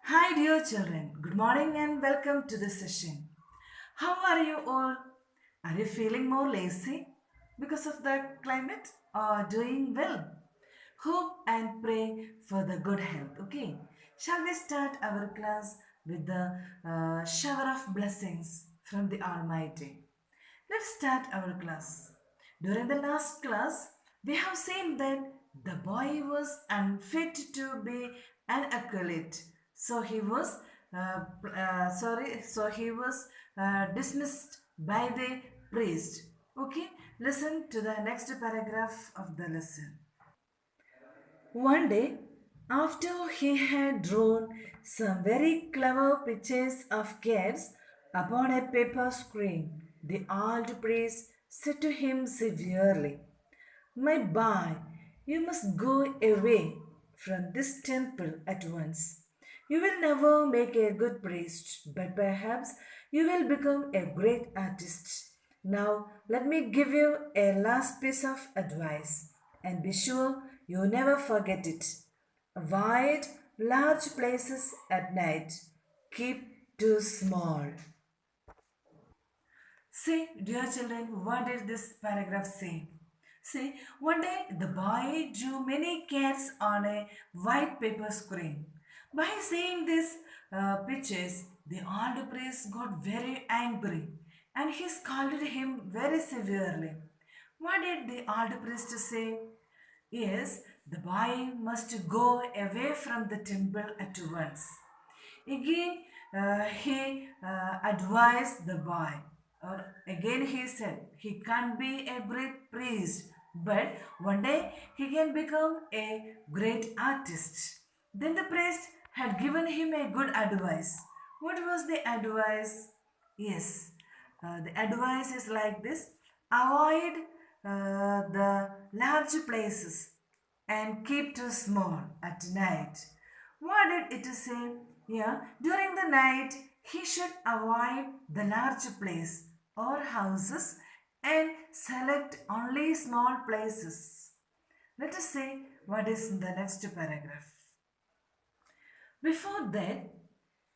Hi, dear children. Good morning and welcome to the session. How are you all? Are you feeling more lazy because of the climate or doing well? Hope and pray for the good health. Okay, shall we start our class with the shower of blessings from the Almighty? Let's start our class. During the last class, we have seen that the boy was unfit to be an acolyte. So he was dismissed by the priest. Okay, listen to the next paragraph of the lesson. One day, after he had drawn some very clever pictures of cats upon a paper screen, the old priest said to him severely, "My boy, you must go away from this temple at once. You will never make a good priest, but perhaps you will become a great artist. Now, let me give you a last piece of advice, and be sure you never forget it. Avoid large places at night. Keep too small." See, dear children, what did this paragraph say? See, one day the boy drew many cats on a white paper screen. By seeing these pictures, the old priest got very angry and he scolded him very severely. What did the old priest say? Yes, the boy must go away from the temple at once. Again, he advised the boy, or again he said, he can't be a great priest, but one day he can become a great artist. Then the priest had given him a good advice. What was the advice? Yes, the advice is like this: avoid the large places and keep too small at night. What did it say? Yeah, during the night he should avoid the large place or houses and select only small places. Let us see what is in the next paragraph. Before that,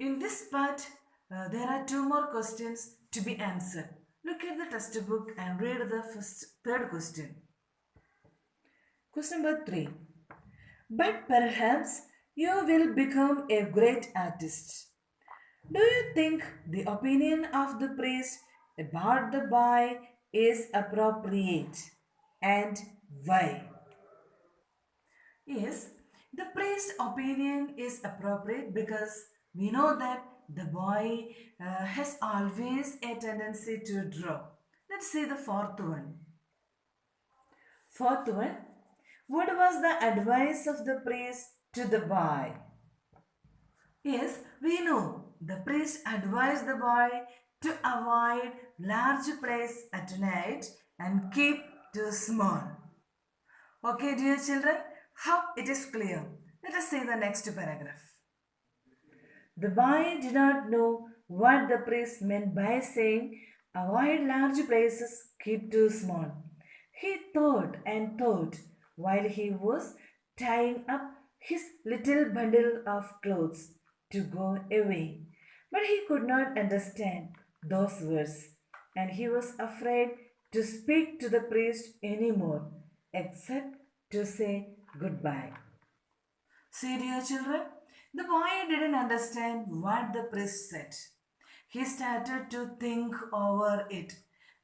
in this part, there are two more questions to be answered. Look at the textbook and read the third question. Question number 3. But perhaps you will become a great artist. Do you think the opinion of the priest about the boy is appropriate? And why? Yes, the priest's opinion is appropriate because we know that the boy has always a tendency to draw. Let's see the fourth one. Fourth one, what was the advice of the priest to the boy? Yes, we know the priest advised the boy to avoid large place at night and keep too small. Okay, dear children, how it is clear. Let us see the next paragraph. The boy did not know what the priest meant by saying, avoid large places, keep too small. He thought and thought while he was tying up his little bundle of clothes to go away. But he could not understand those words, and he was afraid to speak to the priest any more, except to say goodbye. See, dear children, the boy didn't understand what the priest said. He started to think over it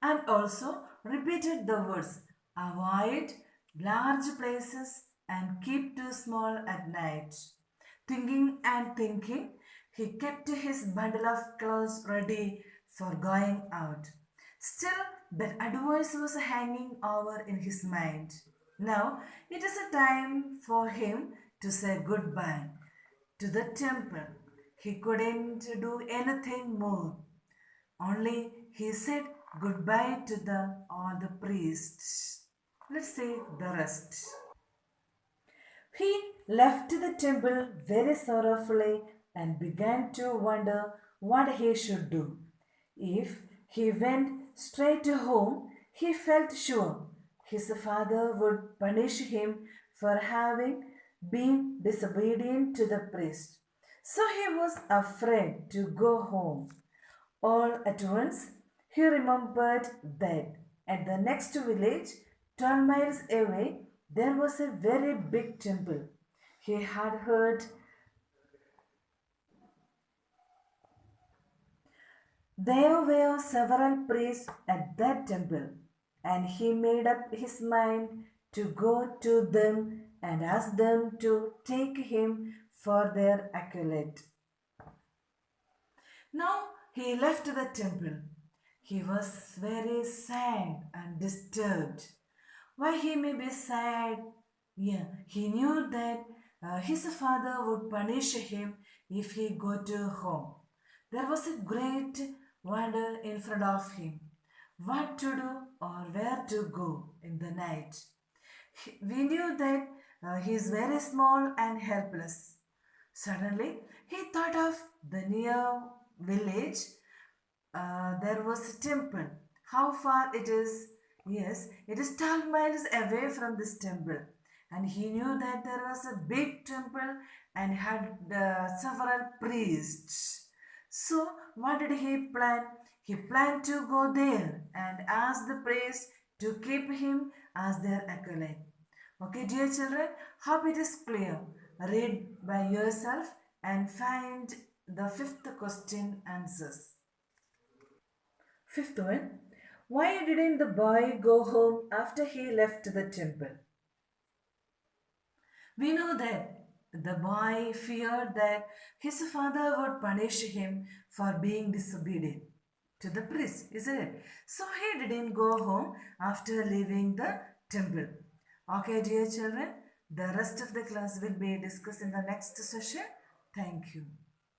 and also repeated the words avoid large places and keep too small at night. Thinking and thinking, he kept his bundle of clothes ready for going out. Still, that advice was hanging over in his mind. Now, it is a time for him to say goodbye to the temple. He couldn't do anything more. Only he said goodbye to all the priests. Let's see the rest. He left the temple very sorrowfully and began to wonder what he should do. If he went straight to home, he felt sure his father would punish him for having been disobedient to the priest. So he was afraid to go home. All at once, he remembered that at the next village, 12 miles away, there was a very big temple. He had heard there were several priests at that temple, and he made up his mind to go to them and ask them to take him for their accolade. Now he left the temple. He was very sad and disturbed. Why he may be sad? Yeah, he knew that his father would punish him if he go to home. There was a great wonder in front of him. What to do or where to go in the night. We knew that he is very small and helpless. Suddenly, he thought of the near village. There was a temple. How far it is? Yes, it is 12 miles away from this temple. And he knew that there was a big temple and had several priests. So, what did he plan? He planned to go there and ask the priest to keep him as their acolyte. Okay, dear children, hope it is clear. Read by yourself and find the fifth question answers. Fifth one, why didn't the boy go home after he left the temple? We know that the boy feared that his father would punish him for being disobedient to the priest, isn't it? So he didn't go home after leaving the temple. Okay, dear children, the rest of the class will be discussed in the next session. Thank you.